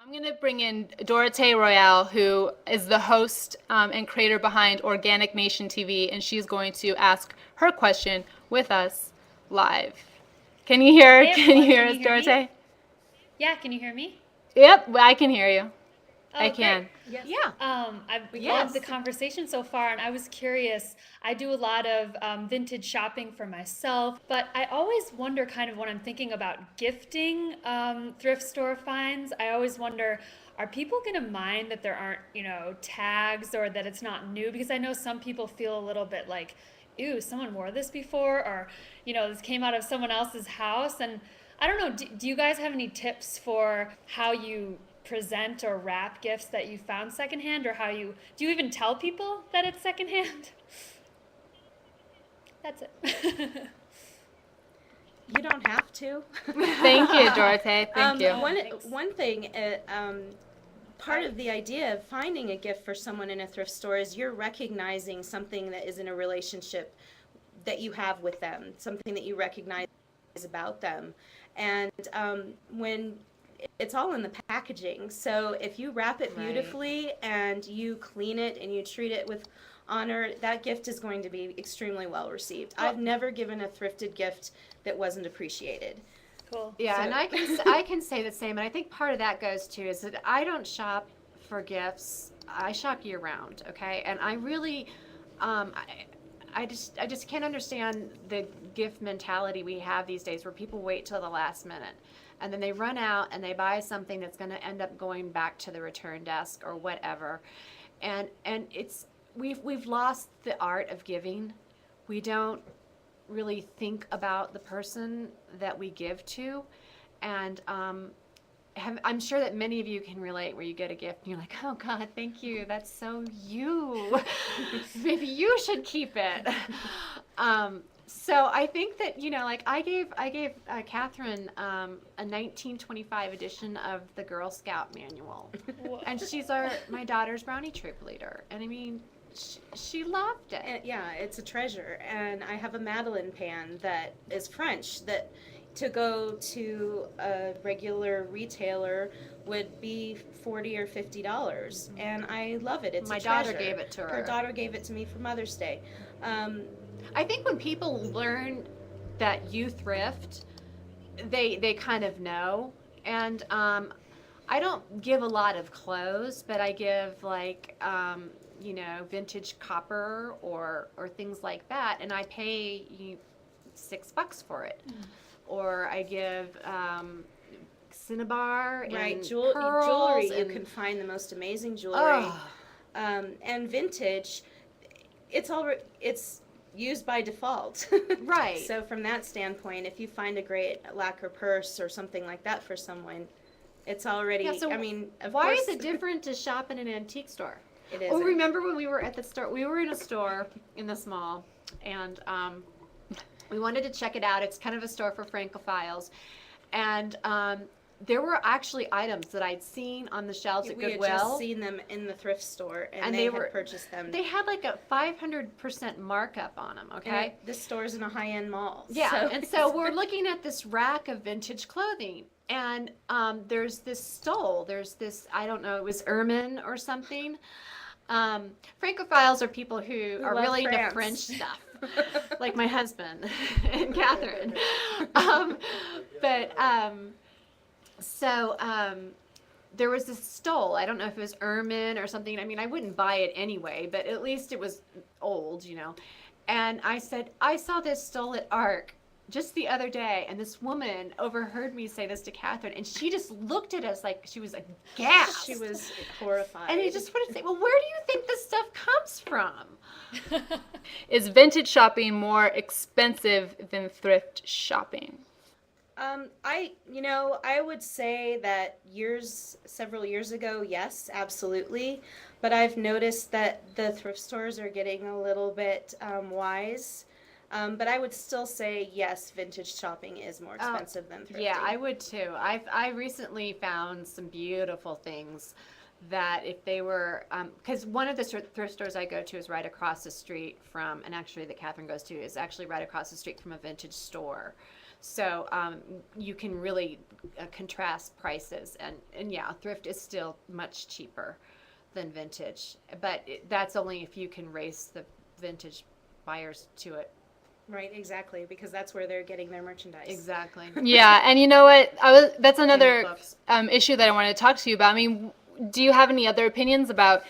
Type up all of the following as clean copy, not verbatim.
I'm going to bring in Dorothée Royale, who is the host and creator behind Organic Nation TV, and she's going to ask her question with us live. Can you hear? Hey Can you everyone, hear can us, you hear me? Dorothée? Yeah, can you hear me? Yep, I can hear you. I Oh, great. can. Yes. Yeah. I've loved Yes. the conversation so far, and I was curious. I do a lot of vintage shopping for myself, but I always wonder kind of when I'm thinking about gifting thrift store finds, I always wonder, are people going to mind that there aren't, tags or that it's not new? Because I know some people feel a little bit like, ew, someone wore this before, or, this came out of someone else's house. And I don't know, do you guys have any tips for how you present or wrap gifts that you found secondhand, or do you even tell people that it's secondhand? That's it. You don't have to. Thank you, Dorothée. Thank you. Thanks. One thing, part of the idea of finding a gift for someone in a thrift store is you're recognizing something that is in a relationship that you have with them, something that you recognize about them. And when it's all in the packaging. So if you wrap it Right. beautifully and you clean it and you treat it with honor, that gift is going to be extremely well received. I've never given a thrifted gift that wasn't appreciated. Cool. Yeah, So- and I can say the same, and I think part of that goes to is that I don't shop for gifts. I shop year round, okay? And I really, um, I just can't understand the gift mentality we have these days, where people wait till the last minute, and then they run out and they buy something that's going to end up going back to the return desk or whatever, and it's we've lost the art of giving. We don't really think about the person that we give to, and I'm sure that many of you can relate, where you get a gift and you're like, oh God, thank you, that's so you. Maybe you should keep it. So I think that, like I gave Catherine a 1925 edition of the Girl Scout manual, Whoa. and she's my daughter's brownie troop leader, and I mean, she loved it. And yeah, it's a treasure. And I have a Madeleine pan that is French that to go to a regular retailer would be $40 or $50, and I love it. It's My a treasure. daughter gave it to her. Her daughter gave it to me for Mother's Day. I think when people learn that you thrift, they kind of know. And I don't give a lot of clothes, but I give like vintage copper or things like that, and I pay $6 for it. Or I give cinnabar Right, and jewelry. pearls You and can find the most amazing jewelry. oh, And vintage, it's used by default. right. So from that standpoint, if you find a great lacquer purse or something like that for someone, it's already. Yeah, so I mean, of why course, is it different to shop in an antique store? It is. Oh, remember when we were at the store? We were in a store in this mall, and we wanted to check it out. It's kind of a store for Francophiles, and there were actually items that I'd seen on the shelves at We had Goodwill. just seen them in the thrift store, and they they were- had purchased them. They had like a 500% markup on them. And Okay. this store's in a high-end mall. Yeah, so and so we're looking at this rack of vintage clothing, and there's this stole. There's this, I don't know, it was ermine or something. Francophiles are people who are love really into France. French stuff, like my husband and Catherine. There was this stole. I don't know if it was ermine or something. I mean, I wouldn't buy it anyway, but at least it was old, And I said, I saw this stole at ARC just the other day, and this woman overheard me say this to Catherine, and she just looked at us like she was aghast. she was horrified. And I just wanted to say, well, where do you think this stuff comes from? Is vintage shopping more expensive than thrift shopping? I would say that several years ago, yes, absolutely. But I've noticed that the thrift stores are getting a little bit wise. But I would still say yes, vintage shopping is more expensive than thrifting. Yeah, I would too. I recently found some beautiful things that if they were, because one of the thrift stores I go to is right across the street from, and actually that Catherine goes to is actually right across the street from a vintage store. So you can really contrast prices, and yeah, thrift is still much cheaper than vintage, but that's only if you can race the vintage buyers to it. Right, exactly, because that's where they're getting their merchandise. Exactly. Yeah, and you know what? That's another books. issue that I wanted to talk to you about. I mean, do you have any other opinions about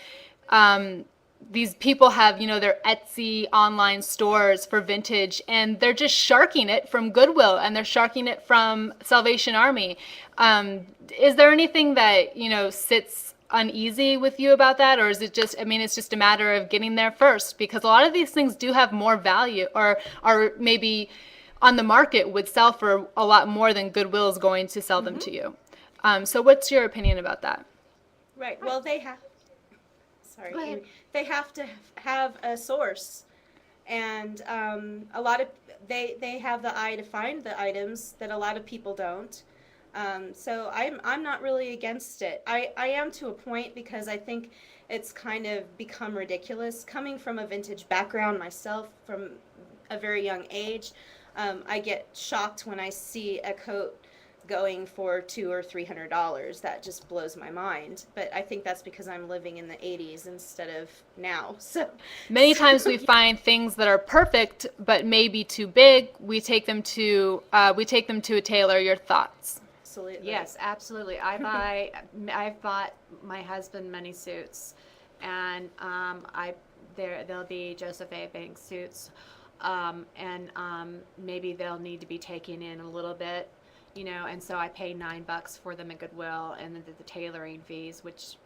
these people have, their Etsy online stores for vintage, and they're just sharking it from Goodwill, and they're sharking it from Salvation Army. Is there anything that, sits uneasy with you about that, or is it just, it's just a matter of getting there first? Because a lot of these things do have more value, or maybe on the market would sell for a lot more than Goodwill is going to sell them to you. So what's your opinion about that? Right. Well, they have. Sorry, Go ahead. Amy. They have to have a source, and a lot of they have the eye to find the items that a lot of people don't. So I'm not really against it. I am to a point, because I think it's kind of become ridiculous. Coming from a vintage background myself from a very young age, I get shocked when I see a coat going for $200 or $300. That just blows my mind. But I think that's because I'm living in the 80s instead of now. So Many times we find things that are perfect but maybe too big. We take them to a tailor. Your thoughts? absolutely. Yes, absolutely. I've bought my husband many suits, and there'll be Joseph A. Banks suits, and maybe they'll need to be taken in a little bit, and so I pay $9 for them at Goodwill, and then the tailoring fees, which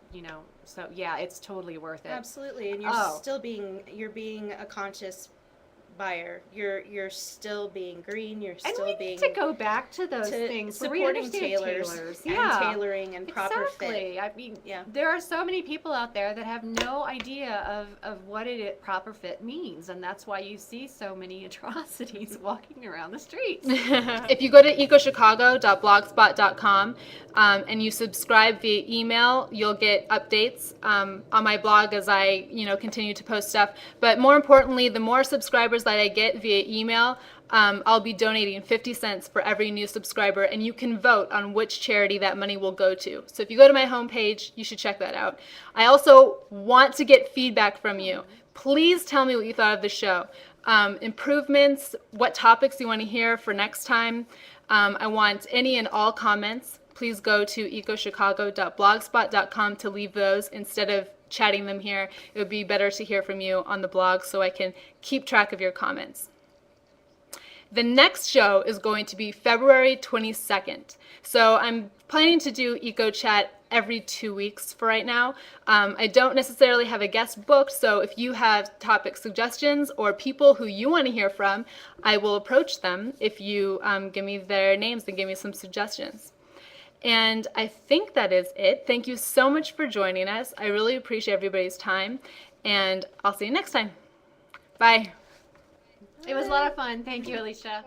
so yeah, it's totally worth it. Absolutely, and you're Oh. still being a conscious buyer. You're still being green. You're And still we being need to go back to those to things. where we supporting understand tailors Yeah. and tailoring and proper Exactly. fit. I mean, Yeah. there are so many people out there that have no idea of what proper fit means, and that's why you see so many atrocities walking around the streets. If you go to ecochicago.blogspot.com and you subscribe via email, you'll get updates on my blog as I continue to post stuff. But more importantly, the more subscribers that I get via email, I'll be donating 50 cents for every new subscriber, and you can vote on which charity that money will go to. So if you go to my homepage, you should check that out. I also want to get feedback from you. Please tell me what you thought of the show. Improvements, what topics you want to hear for next time. I want any and all comments. Please go to ecochicago.blogspot.com to leave those instead of chatting them here. It would be better to hear from you on the blog so I can keep track of your comments. The next show is going to be February 22nd. So I'm planning to do Eco Chat every 2 weeks for right now. I don't necessarily have a guest booked, so if you have topic suggestions or people who you want to hear from, I will approach them if you give me their names and give me some suggestions. And I think that is it. Thank you so much for joining us. I really appreciate everybody's time, and I'll see you next time. Bye. It was a lot of fun. Thank you, Alicia.